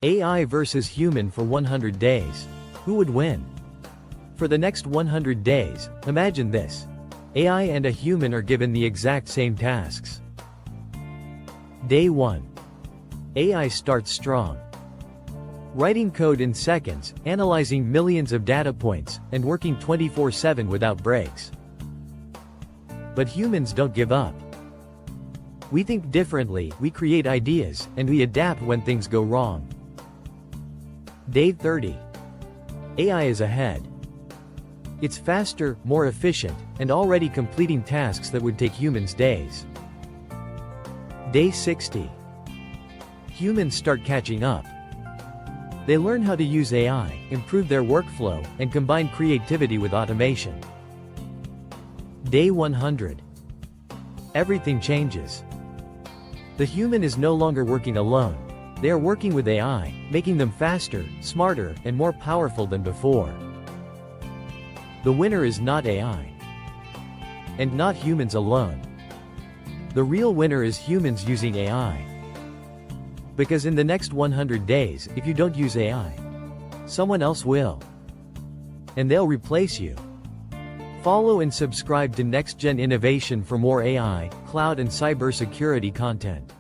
AI versus human for 100 days. Who would win? For the next 100 days, imagine this. AI and a human are given the exact same tasks. Day 1. AI starts strong. Writing code in seconds, analyzing millions of data points, and working 24/7 without breaks. But humans don't give up. We think differently, we create ideas, and we adapt when things go wrong. Day 30. AI is ahead. It's faster, more efficient, and already completing tasks that would take humans days. Day 60. Humans start catching up. They learn how to use AI, improve their workflow, and combine creativity with automation. Day 100. Everything changes. The human is no longer working alone. They are working with AI, making them faster, smarter, and more powerful than before. The winner is not AI. And not humans alone. The real winner is humans using AI. Because in the next 100 days, if you don't use AI, someone else will. And they'll replace you. Follow and subscribe to Next Gen Innovation for more AI, cloud and cybersecurity content.